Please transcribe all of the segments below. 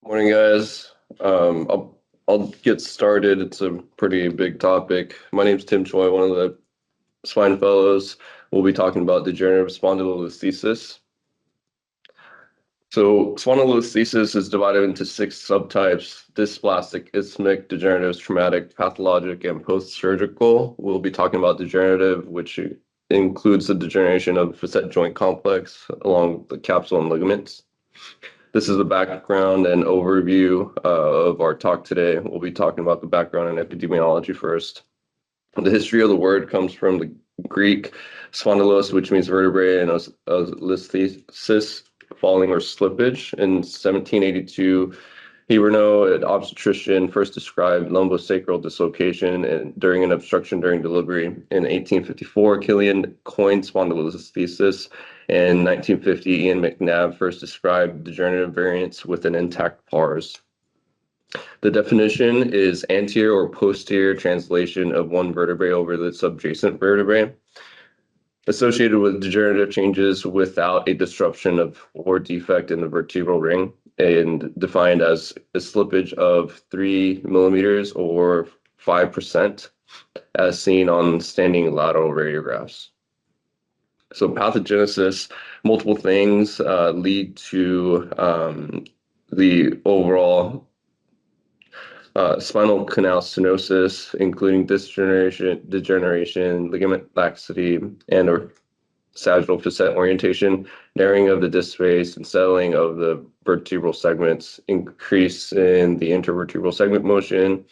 Morning, guys. I'll get started. It's a pretty big topic. My name's Tim Choi, one of the spine fellows. We'll be talking about degenerative spondylolisthesis. So, spondylolisthesis is divided into six subtypes: dysplastic, isthmic, degenerative, traumatic, pathologic, and post-surgical. We'll be talking about degenerative, which includes the degeneration of the facet joint complex along the capsule and ligaments. This is the background and overview of our talk today. We'll be talking about the background and epidemiology first. The history of the word comes from the Greek spondylos, which means vertebrae, and listhesis, falling or slippage. In 1782, Heberno, an obstetrician, first described lumbosacral dislocation during an obstruction during delivery. In 1854, Killian coined spondylolisthesis. In 1950, Ian McNabb first described degenerative variants with an intact pars. The definition is anterior or posterior translation of one vertebrae over the subjacent vertebrae, associated with degenerative changes without a disruption of or defect in the vertebral ring, and defined as a slippage of 3 millimeters or 5%, as seen on standing lateral radiographs. So pathogenesis, multiple things lead to the overall spinal canal stenosis, including disc degeneration, ligament laxity, and or sagittal facet orientation, narrowing of the disc space, and settling of the vertebral segments, increase in the intervertebral segment motion.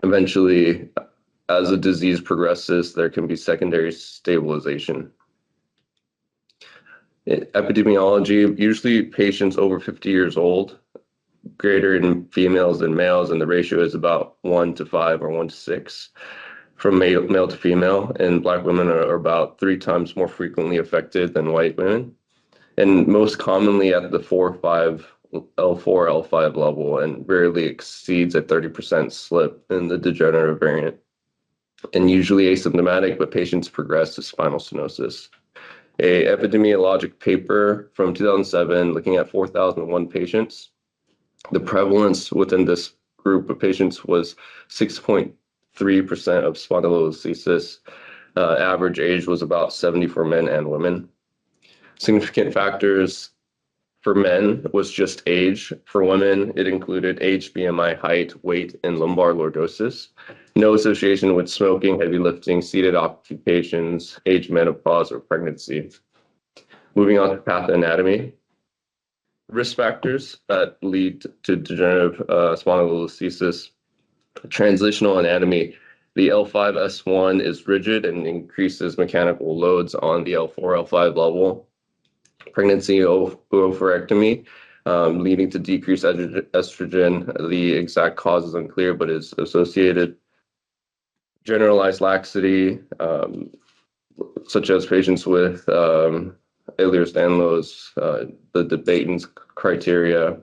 Eventually, as the disease progresses, there can be secondary stabilization. In epidemiology, usually patients over 50 years old, greater in females than males, and the ratio is about 1 to 5 or 1 to 6 from male to female. And Black women are about 3 times more frequently affected than white women, and most commonly at the 4-5 L4, L5 level, and rarely exceeds a 30% slip in the degenerative variant, and usually asymptomatic, but patients progress to spinal stenosis. A epidemiologic paper from 2007 looking at 4,001 patients. The prevalence within this group of patients was 6.3% of spondylolisthesis. Average age was about 70 for men and women. Significant factors for men was just age. For women, it included age, BMI, height, weight, and lumbar lordosis. No association with smoking, heavy lifting, seated occupations, age, menopause, or pregnancy. Moving on to pathoanatomy. Risk factors that lead to degenerative spondylolisthesis. Transitional anatomy. The L5-S1 is rigid and increases mechanical loads on the L4, L5 level. Pregnancy oophorectomy, leading to decreased estrogen. The exact cause is unclear, but is associated. Generalized laxity, such as patients with Ehlers-Danlos, the Debetten's criteria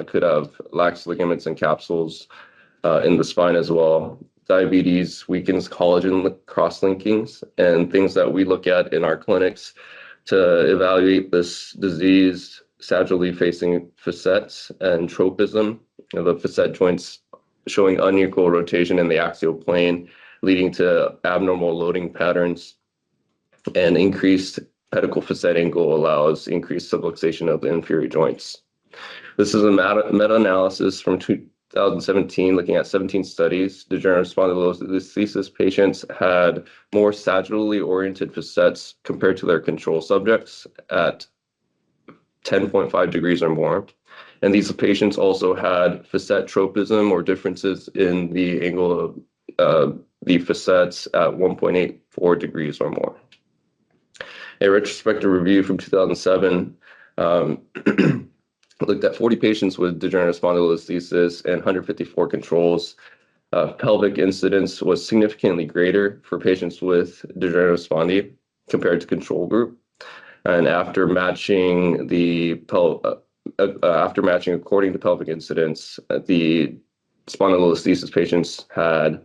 could have lax ligaments and capsules in the spine as well. Diabetes weakens collagen cross-linkings, and things that we look at in our clinics to evaluate this disease: sagittally facing facets and tropism, the facet joints showing unequal rotation in the axial plane, leading to abnormal loading patterns, and increased pedicle facet angle allows increased subluxation of the inferior joints. This is a meta-analysis from 2017 looking at 17 studies. Degenerative spondylolisthesis patients had more sagittally oriented facets compared to their control subjects at 10.5 degrees or more. And these patients also had facet tropism or differences in the angle of the facets at 1.84 degrees or more. A retrospective review from 2007 looked at 40 patients with degenerative spondylolisthesis and 154 controls. Pelvic incidence was significantly greater for patients with degenerative spondy compared to control group. And after matching according to pelvic incidence, the spondylolisthesis patients had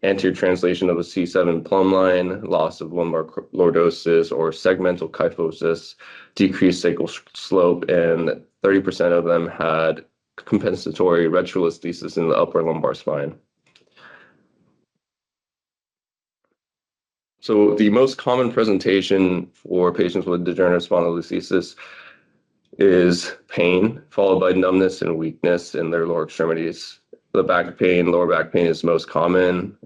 anterior translation of a C7 plumb line, loss of lumbar lordosis or segmental kyphosis, decreased sacral slope, and 30% of them had compensatory retrolisthesis in the upper lumbar spine. So the most common presentation for patients with degenerative spondylolisthesis is pain, followed by numbness and weakness in their lower extremities. The back pain, lower back pain is most common.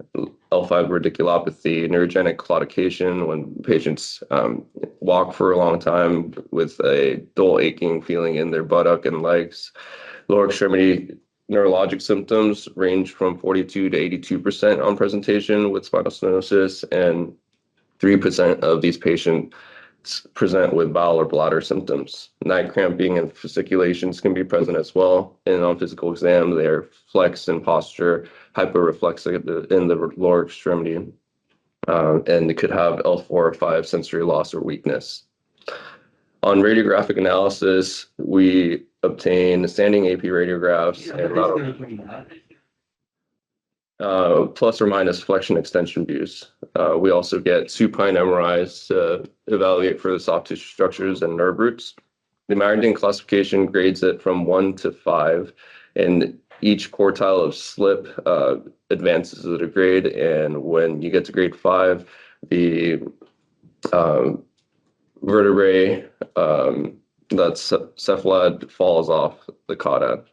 L5 radiculopathy, neurogenic claudication when patients walk for a long time with a dull aching feeling in their buttock and legs. Lower extremity neurologic symptoms range from 42 to 82% on presentation with spinal stenosis, and 3% of these patients present with bowel or bladder symptoms. Night cramping and fasciculations can be present as well. And on physical exam, they're flex in posture, hyperreflexive in the lower extremity, and it could have L4 or 5 sensory loss or weakness. On radiographic analysis, we obtain standing AP radiographs and plus or minus flexion extension views. We also get supine MRIs to evaluate for the soft tissue structures and nerve roots. The Marendin classification grades it from 1 to 5, and each quartile of slip advances at a grade. And when you get to grade 5, the vertebrae, that's cephalad, falls off the cauda.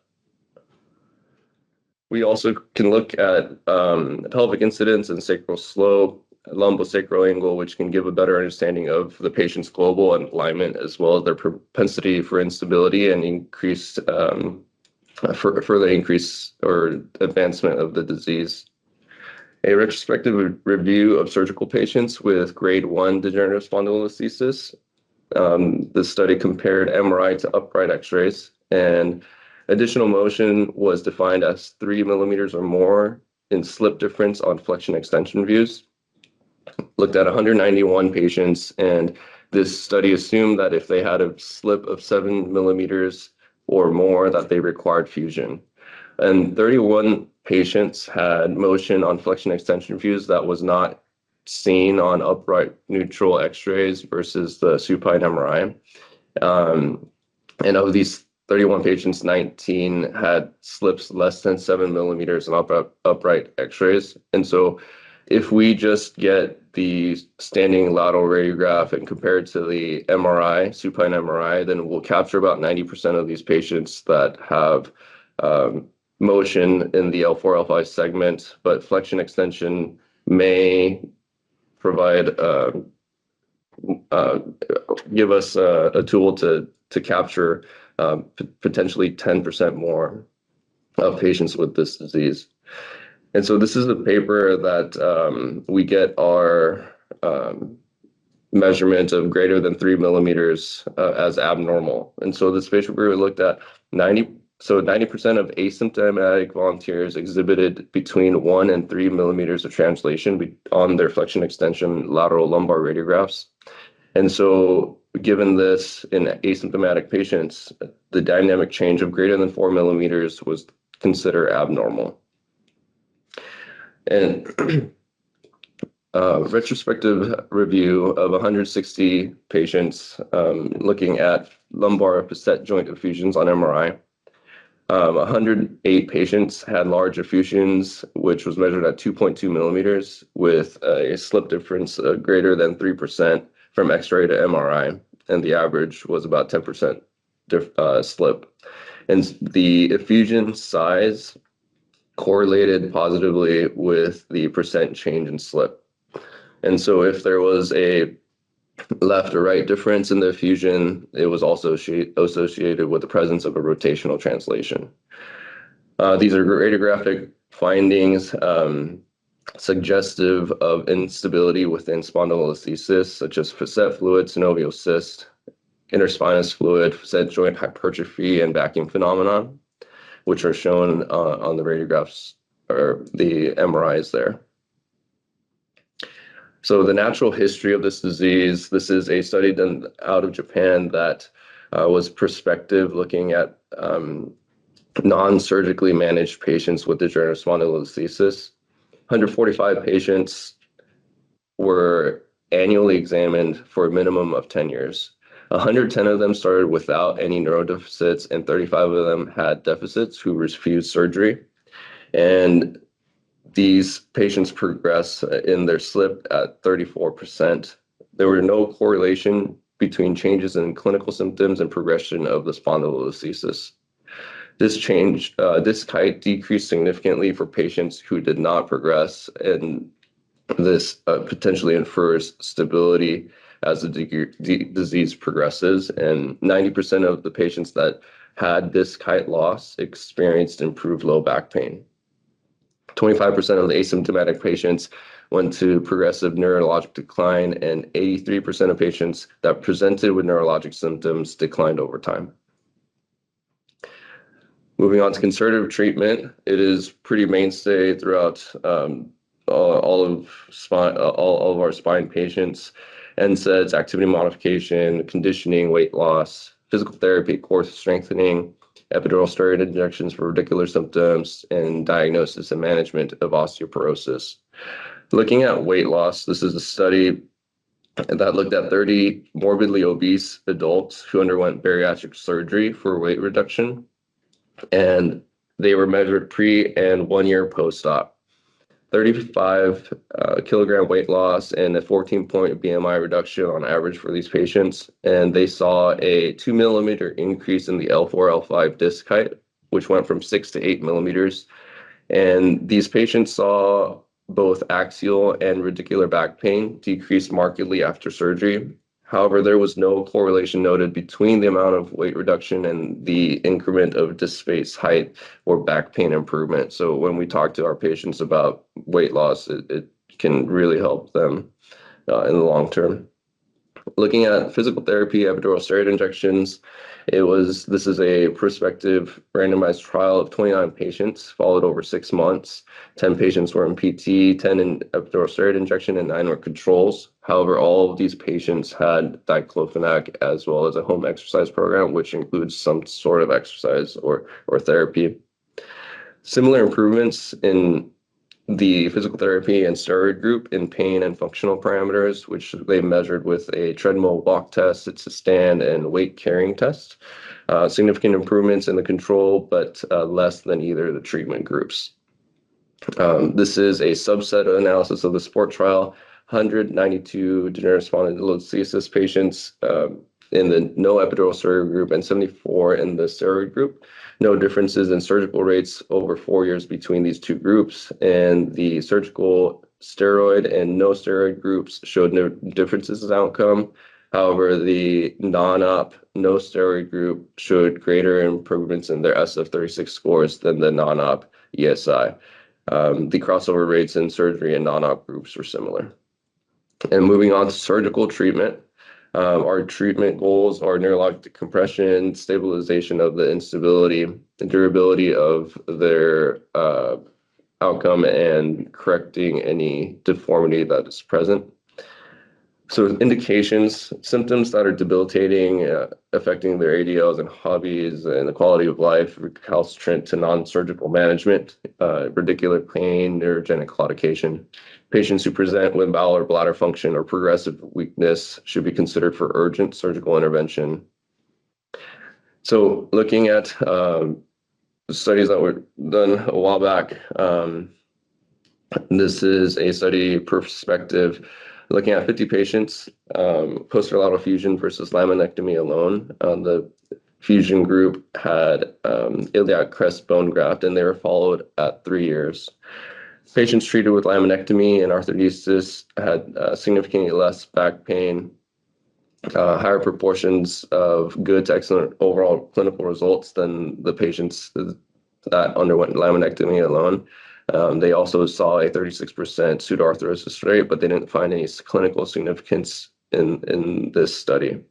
We also can look at pelvic incidence and sacral slope, lumbosacral angle, which can give a better understanding of the patient's global alignment as well as their propensity for instability and increased further increase or advancement of the disease. A retrospective review of surgical patients with grade 1 degenerative spondylolisthesis. The study compared MRI to upright X-rays, and additional motion was defined as 3 millimeters or more in slip difference on flexion extension views. Looked at 191 patients, and this study assumed that if they had a slip of 7 millimeters or more, that they required fusion. And 31 patients had motion on flexion extension views that was not seen on upright neutral X-rays versus the supine MRI. And of these 31 patients, 19 had slips less than 7 millimeters in upright X-rays. And so if we just get the standing lateral radiograph and compare it to the MRI, supine MRI, then we'll capture about 90% of these patients that have motion in the L4, L5 segment, but flexion extension may provide, give us a tool to capture potentially 10% more of patients with this disease. And so this is a paper that we get our measurement of greater than 3 millimeters as abnormal. And so this paper we looked at 90% of asymptomatic volunteers exhibited between 1 and 3 millimeters of translation on their flexion extension lateral lumbar radiographs. And so given this in asymptomatic patients, the dynamic change of greater than 4 millimeters was considered abnormal. And retrospective review of 160 patients looking at lumbar facet joint effusions on MRI. 108 patients had large effusions, which was measured at 2.2 millimeters with a slip difference greater than 3% from X-ray to MRI, and the average was about 10% slip. And the effusion size correlated positively with the percent change in slip. And so if there was a left or right difference in the effusion, it was also associated with the presence of a rotational translation. These are radiographic findings suggestive of instability within spondylolisthesis, such as facet fluid, synovial cyst, interspinous fluid, facet joint hypertrophy, and vacuum phenomenon, which are shown on the radiographs or the MRIs there. So the natural history of this disease, this is a study done out of Japan that was prospective, looking at non-surgically managed patients with degenerative spondylolisthesis. 145 patients were annually examined for a minimum of 10 years. 110 of them started without any neurodeficits, and 35 of them had deficits who refused surgery. And these patients progress in their slip at 34%. There were no correlation between changes in clinical symptoms and progression of the spondylolisthesis. This height decreased significantly for patients who did not progress, and this potentially infers stability as the disease progresses. And 90% of the patients that had disc height loss experienced improved low back pain. 25% of the asymptomatic patients went to progressive neurologic decline, and 83% of patients that presented with neurologic symptoms declined over time. Moving on to conservative treatment, it is pretty mainstay throughout all of our spine patients. NSAIDs, activity modification, conditioning, weight loss, physical therapy, core strengthening, epidural steroid injections for radicular symptoms, and diagnosis and management of osteoporosis. Looking at weight loss, this is a study that looked at 30 morbidly obese adults who underwent bariatric surgery for weight reduction, and they were measured pre and 1 year post-op. 35 kilogram weight loss and a 14-point BMI reduction on average for these patients. And they saw a 2 millimeter increase in the L4, L5 disc height, which went from 6 to 8 millimeters. And these patients saw both axial and radicular back pain decrease markedly after surgery. However, there was no correlation noted between the amount of weight reduction and the increment of disc space height or back pain improvement. So when we talk to our patients about weight loss, it can really help them in the long term. Looking at physical therapy, epidural steroid injections, this is a prospective randomized trial of 29 patients followed over 6 months. 10 patients were in PT, 10 in epidural steroid injection, and 9 were controls. However, all of these patients had diclofenac as well as a home exercise program, which includes some sort of exercise or therapy. Similar improvements in the physical therapy and steroid group in pain and functional parameters, which they measured with a treadmill walk test, it's a stand, and weight carrying test. Significant improvements in the control, but less than either of the treatment groups. This is a subset analysis of the sport trial. 192 degenerative spondylolisthesis patients in the no epidural steroid group and 74 in the steroid group. No differences in surgical rates over 4 years between these two groups, and the surgical steroid and no steroid groups showed no differences in outcome. However, the non-op, no steroid group showed greater improvements in their SF36 scores than the non-op ESI. The crossover rates in surgery and non-op groups were similar. And moving on to surgical treatment, our treatment goals are neurologic decompression, stabilization of the instability, the durability of their outcome, and correcting any deformity that is present. So indications, symptoms that are debilitating, affecting their ADLs and hobbies and the quality of life, recalcitrant to non-surgical management, radicular pain, neurogenic claudication. Patients who present with bowel or bladder function or progressive weakness should be considered for urgent surgical intervention. So looking at studies that were done a while back, this is a study prospective looking at 50 patients, posterolateral fusion versus laminectomy alone. The fusion group had iliac crest bone graft, and they were followed at 3 years. Patients treated with laminectomy and arthrodesis had significantly less back pain, higher proportions of good to excellent overall clinical results than the patients that underwent laminectomy alone. They also saw a 36% pseudoarthrosis rate, but they didn't find any clinical significance in this study.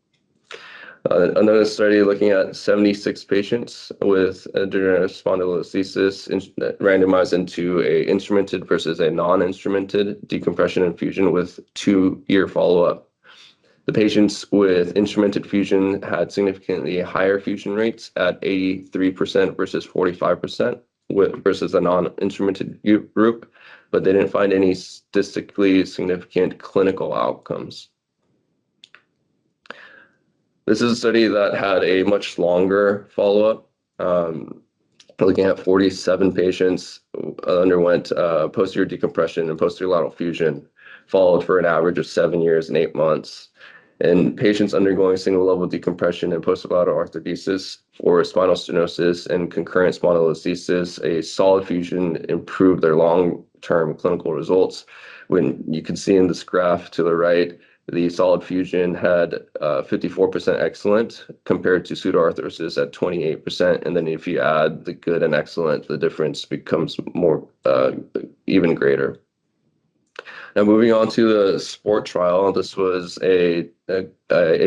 Another study looking at 76 patients with degenerative spondylolisthesis randomized into a instrumented versus a non-instrumented decompression and fusion with 2-year follow-up. The patients with instrumented fusion had significantly higher fusion rates at 83% versus 45% versus a non-instrumented group. but they didn't find any statistically significant clinical outcomes. This is a study that had a much longer follow-up. Looking at 47 patients underwent posterior decompression and posterior lateral fusion, followed for an average of 7 years and 8 months. And patients undergoing single-level decompression and posterolateral arthrodesis for spinal stenosis and concurrent spondylolisthesis, a solid fusion improved their long-term clinical results. When you can see in this graph to the right, the solid fusion had 54% excellent compared to pseudoarthrosis at 28%. And then if you add the good and excellent, the difference becomes more even greater. Now, moving on to the SPORT trial, this was a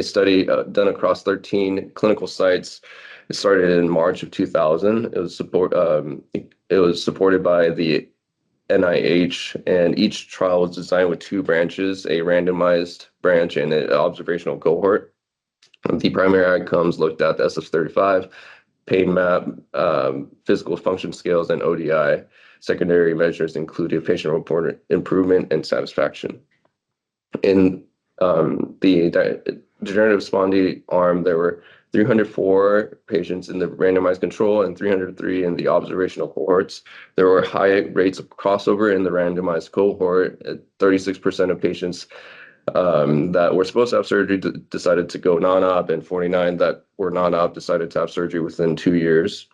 study done across 13 clinical sites. It started in March of 2000. It was supported by the NIH, and each trial was designed with 2 branches, a randomized branch and an observational cohort. The primary outcomes looked at the SF35, pain map, physical function scales, and ODI. Secondary measures included patient-reported improvement and satisfaction. In the degenerative spondy arm, there were 304 patients in the randomized control and 303 in the observational cohorts. There were high rates of crossover in the randomized cohort. 36% of patients that were supposed to have surgery decided to go non-op, and 49 that were non-op decided to have surgery within 2 years.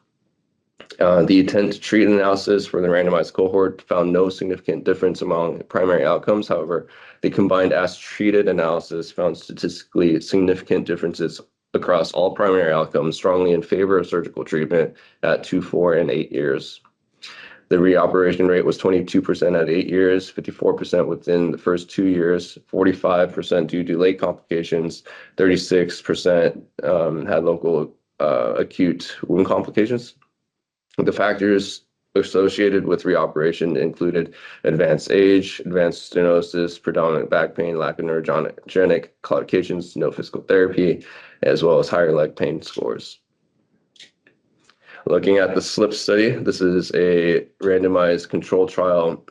The intent to treat analysis for the randomized cohort found no significant difference among primary outcomes. However, the combined as-treated analysis found statistically significant differences across all primary outcomes, strongly in favor of surgical treatment at 2, 4, and 8 years. The reoperation rate was 22% at 8 years, 54% within the first 2 years, 45% due to late complications, 36% had local acute wound complications. The factors associated with reoperation included advanced age, advanced stenosis, predominant back pain, lack of neurogenic claudications, no physical therapy, as well as higher leg pain scores. Looking at the SLIP study, this is a randomized control trial,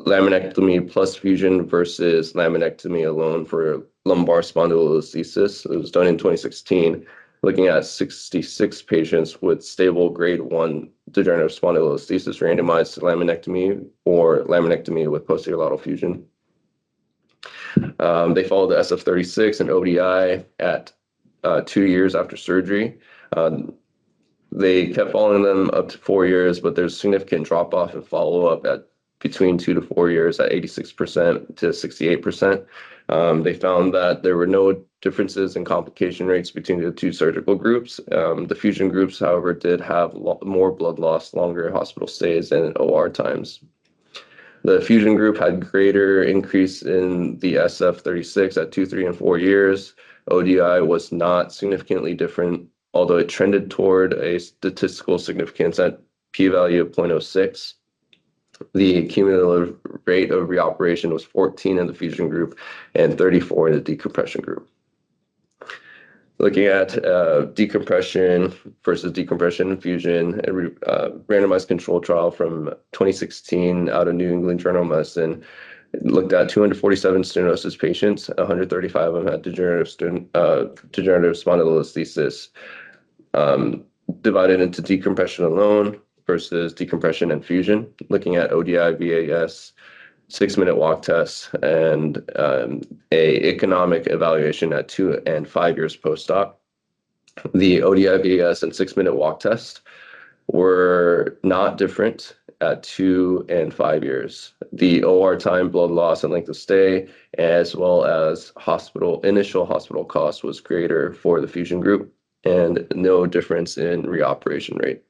laminectomy plus fusion versus laminectomy alone for lumbar spondylolisthesis. It was done in 2016. Looking at 66 patients with stable grade 1 degenerative spondylolisthesis randomized to laminectomy or laminectomy with posterior lateral fusion. They followed the SF36 and ODI at 2 years after surgery. They kept following them up to 4 years, but there's significant drop-off in follow-up at between 2 to 4 years at 86% to 68%. They found that there were no differences in complication rates between the 2 surgical groups. The fusion groups, however, did have more blood loss, longer hospital stays, and OR times. The fusion group had greater increase in the SF36 at 2, 3, and 4 years. ODI was not significantly different, although it trended toward a statistical significance at p-value of 0.06. The cumulative rate of reoperation was 14 in the fusion group and 34 in the decompression group. Looking at decompression versus decompression and fusion, a randomized control trial from 2016 out of New England Journal of Medicine. It looked at 247 stenosis patients. 135 of them had degenerative spondylolisthesis, divided into decompression alone versus decompression and fusion, looking at ODI, VAS, 6-minute walk test, and a economic evaluation at 2 and 5 years post-op. The ODI, VAS, and 6-minute walk test were not different at 2 and 5 years. The OR time, blood loss, and length of stay, as well as initial hospital cost was greater for the fusion group, and no difference in reoperation rate.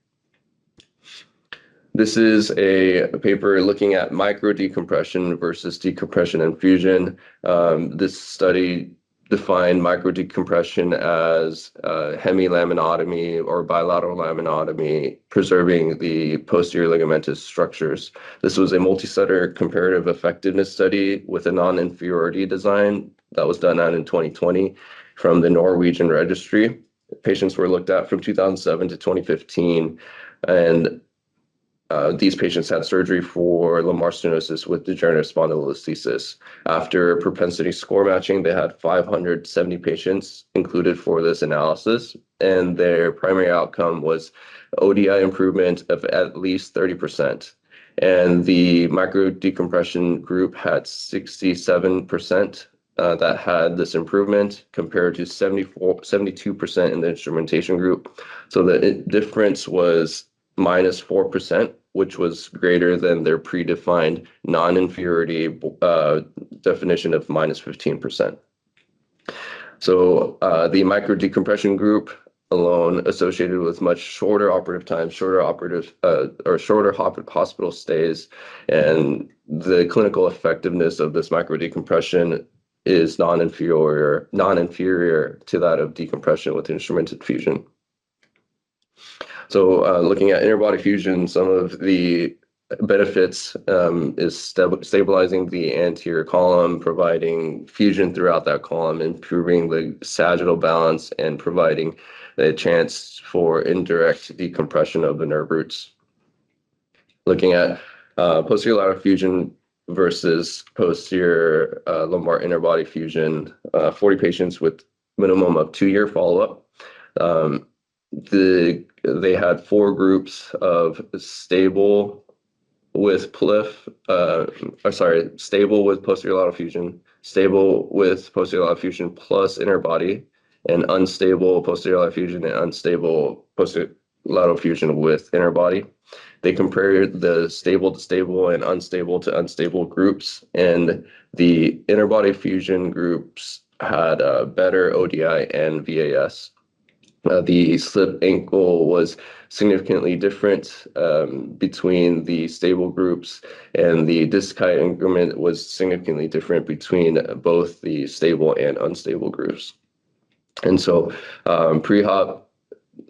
This is a paper looking at microdecompression versus decompression and fusion. This study defined microdecompression as hemilaminotomy or bilateral laminotomy, preserving the posterior ligamentous structures. This was a multi-center comparative effectiveness study with a non-inferiority design that was done out in 2020 from the Norwegian registry. Patients were looked at from 2007 to 2015, and These patients had surgery for lumbar stenosis with degenerative spondylolisthesis. After propensity score matching, they had 570 patients included for this analysis, and their primary outcome was ODI improvement of at least 30%. And the microdecompression group had 67% that had this improvement compared to 72% in the instrumentation group. So the difference was -4%, which was greater than their predefined non-inferiority definition of -15%. So the microdecompression group alone associated with much shorter operative times, shorter hospital stays, and the clinical effectiveness of this microdecompression is non-inferior to that of decompression with instrumented fusion. So looking at interbody fusion, some of the benefits is stabilizing the anterior column, providing fusion throughout that column, improving the sagittal balance, and providing a chance for indirect decompression of the nerve roots. Looking at posterior lateral fusion versus posterior lumbar interbody fusion, 40 patients with minimum of 2-year follow-up. They had 4 groups of stable with stable with posterior lateral fusion, stable with posterior lateral fusion plus interbody, and unstable posterior lateral fusion and unstable posterior lateral fusion with interbody. They compared the stable to stable and unstable to unstable groups, and the interbody fusion groups had better ODI and VAS. The slip ankle was significantly different between the stable groups, and the disc height increment was significantly different between both the stable and unstable groups. And so pre-op,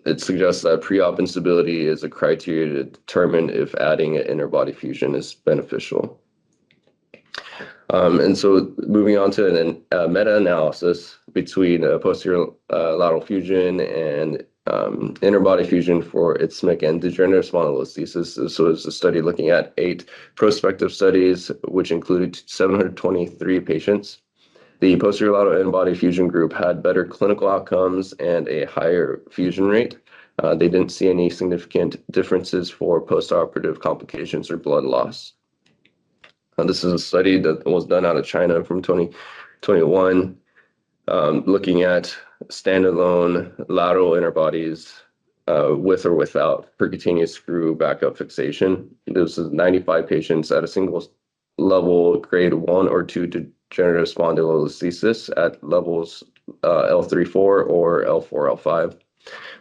it suggests that pre-op instability is a criteria to determine if adding an interbody fusion is beneficial. And so moving on to a meta-analysis between posterior lateral fusion and interbody fusion for ischemic and degenerative spondylolisthesis. This was a study looking at 8 prospective studies, which included 723 patients. The posterior lateral interbody fusion group had better clinical outcomes and a higher fusion rate. They didn't see any significant differences for postoperative complications or blood loss. This is a study that was done out of China from 2021, looking at standalone lateral interbodies with or without percutaneous screw backup fixation. This is 95 patients at a single level grade 1 or 2 degenerative spondylolisthesis at levels L3-4 or L4-L5.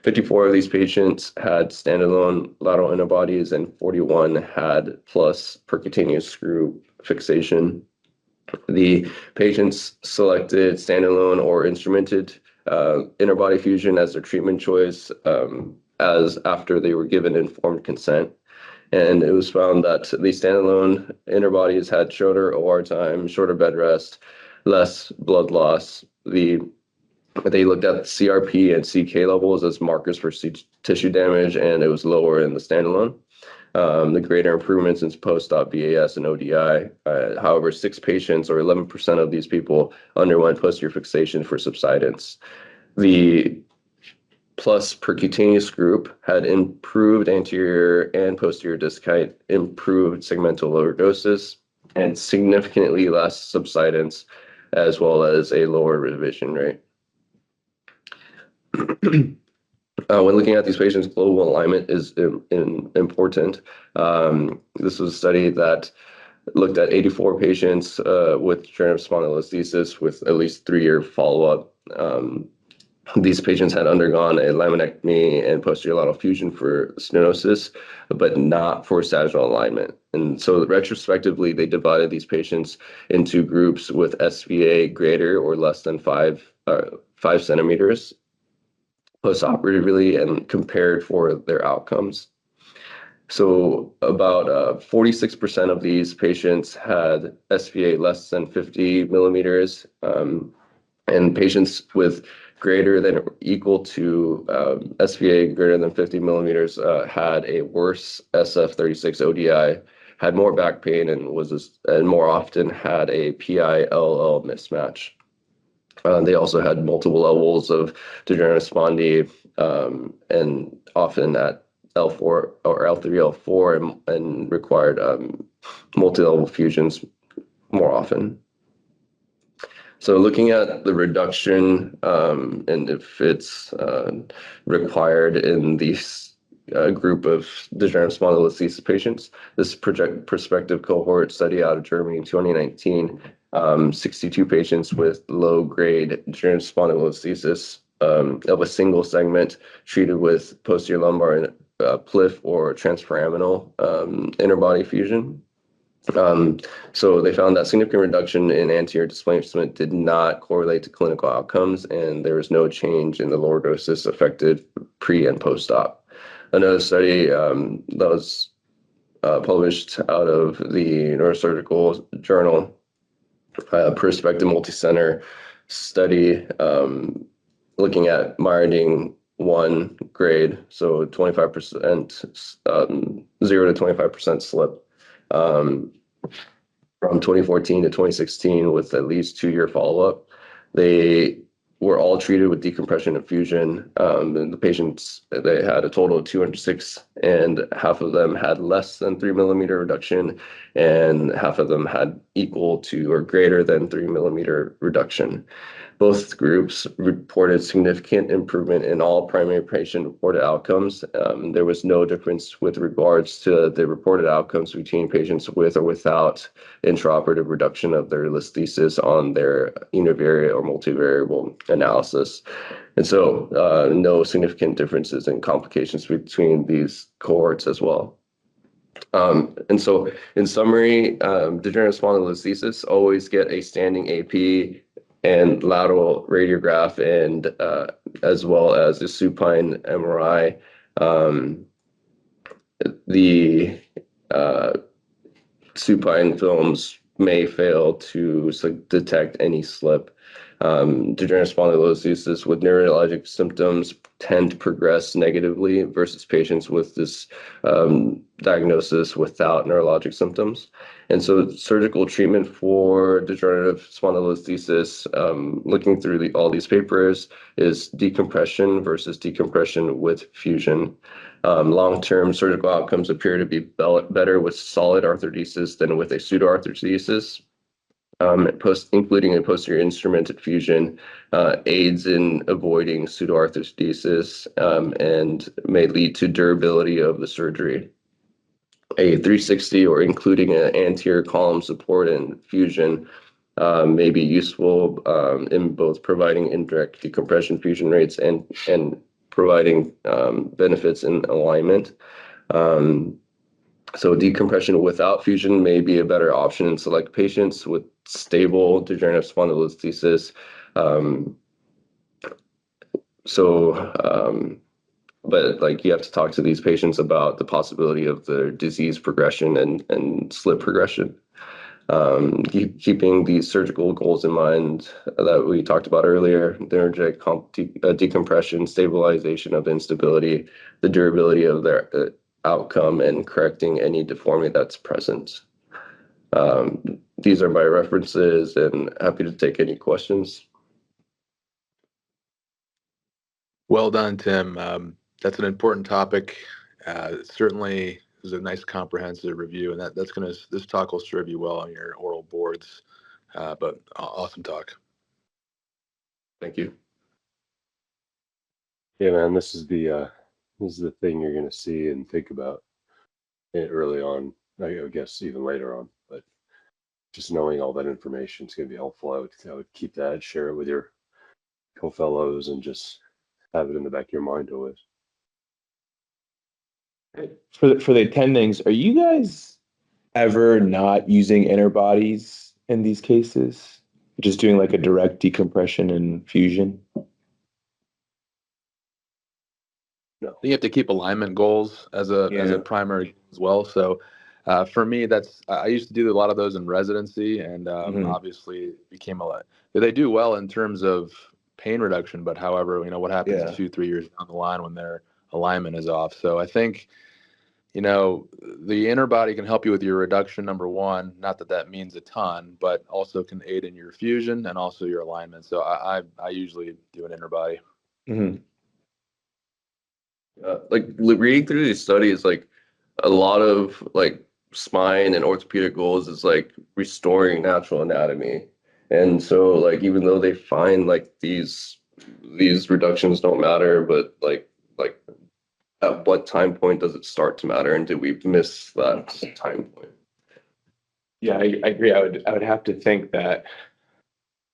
54 of these patients had standalone lateral interbodies and 41 had plus percutaneous screw fixation. The patients selected standalone or instrumented interbody fusion as their treatment choice as after they were given informed consent. And it was found that the standalone interbodies had shorter OR time, shorter bed rest, less blood loss. They looked at CRP and CK levels as markers for tissue damage, and it was lower in the standalone. The greater improvements in post-op VAS and ODI. However, 6 patients, or 11% of these people, underwent posterior fixation for subsidence. The plus percutaneous group had improved anterior and posterior disc height, improved segmental lordosis, and significantly less subsidence, as well as a lower revision rate. When looking at these patients, global alignment is important. This was a study that looked at 84 patients with degenerative spondylolisthesis with at least 3-year follow-up. These patients had undergone a laminectomy and posterior lateral fusion for stenosis, but not for sagittal alignment. And so retrospectively, they divided these patients into groups with SVA greater or less than 5 centimeters postoperatively and compared for their outcomes. So about 46% of these patients had SVA less than 50 millimeters, and patients with greater than or equal to SVA greater than 50 millimeters had a worse SF36 ODI, had more back pain, and more often had a PI-LL mismatch. They also had multiple levels of degenerative spondy, and often at L4 or L3, L4, and required multi-level fusions more often. So looking at the reduction, and if it's required in these group of degenerative spondylolisthesis patients, this prospective cohort study out of Germany in 2019, 62 patients with low-grade degenerative spondylolisthesis of a single segment treated with posterior lumbar PLIF or transforaminal interbody fusion. So they found that significant reduction in anterior displacement did not correlate to clinical outcomes, and there was no change in the lordosis affected pre and post-op. Another study that was published out of the Neurosurgical Journal, prospective multicenter study looking at myroding 1 grade, so 25%, 0 to 25% slip. From 2014 to 2016 with at least 2-year follow-up. They were all treated with decompression and fusion. And the patients, they had a total of 206, and half of them had less than 3 millimeter reduction, and half of them had equal to or greater than 3 millimeter reduction. Both groups reported significant improvement in all primary patient-reported outcomes. There was no difference with regards to the reported outcomes between patients with or without intraoperative reduction of their listhesis on their univariate or multivariable analysis. And so no significant differences in complications between these cohorts as well. And so in summary, degenerative spondylolisthesis always get a standing AP and lateral radiograph, and as well as a supine MRI. The supine films may fail to detect any slip. Degenerative spondylolisthesis with neurologic symptoms tend to progress negatively versus patients with this diagnosis without neurologic symptoms. And so surgical treatment for degenerative spondylolisthesis, looking through all these papers, is decompression versus decompression with fusion. Long-term surgical outcomes appear to be better with solid arthrodesis than with a pseudoarthrodesis. Including a posterior instrumented fusion, aids in avoiding pseudoarthrodesis and may lead to durability of the surgery. A 360 or including an anterior column support and fusion may be useful in both providing indirect decompression fusion rates and providing benefits in alignment. So decompression without fusion may be a better option in select patients with stable degenerative spondylolisthesis. But like you have to talk to these patients about the possibility of the disease progression and slip progression. Keeping these surgical goals in mind that we talked about earlier, the energetic decompression, stabilization of instability, the durability of their outcome, and correcting any deformity that's present. These are my references, and happy to take any questions. Well done, Tim. That's an important topic. Certainly is a nice comprehensive review, and this talk will serve you well on your oral boards. But awesome talk. Thank you. Yeah, man, this is the thing you're going to see and think about early on. I guess even later on, but just knowing all that information is going to be helpful. I would keep that, share it with your co-fellows, and just have it in the back of your mind always. For the attendings, are you guys ever not using interbodies in these cases? Just doing like a direct decompression and fusion? No. You have to keep alignment goals as a primary as well. So for me, I used to do a lot of those in residency, and obviously became a lot. They do well in terms of pain reduction, but however, what happens Yeah. 2-3 years down the line when their alignment is off. So I think, the interbody can help you with your reduction, number one. Not that that means a ton, but also can aid in your fusion and also your alignment. So I usually do an interbody. Hmm. Like reading through these studies, like a lot of like spine and orthopedic goals is like restoring natural anatomy. And so like even though they find like these reductions don't matter, but like at what time point does it start to matter, and did we miss that time point? Yeah, I agree. I would have to think that,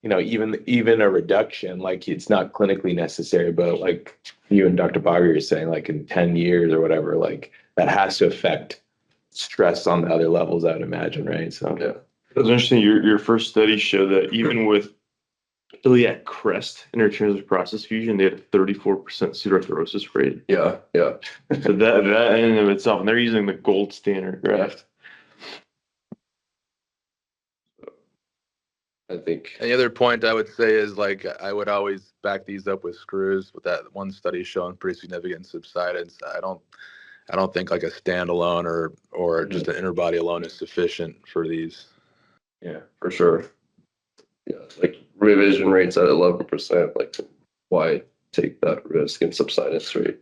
even a reduction, like it's not clinically necessary, but like you and Dr. Bogger are saying, like in 10 years or whatever, like that has to affect stress on the other levels, I would imagine, right? So Yeah. It was interesting. Your first study showed that even with iliac crest intertransitive process fusion, they had a 34% pseudoarthrosis rate. Yeah, yeah. So that in and of itself, and they're using the gold standard graft. I think And the other point I would say is like I would always back these up with screws. With that one study showing pretty significant subsidence, I don't think like a standalone or just an interbody alone is sufficient for these. yeah, for sure. Yeah, like revision rates at 11%, like why take that risk in subsidence rate?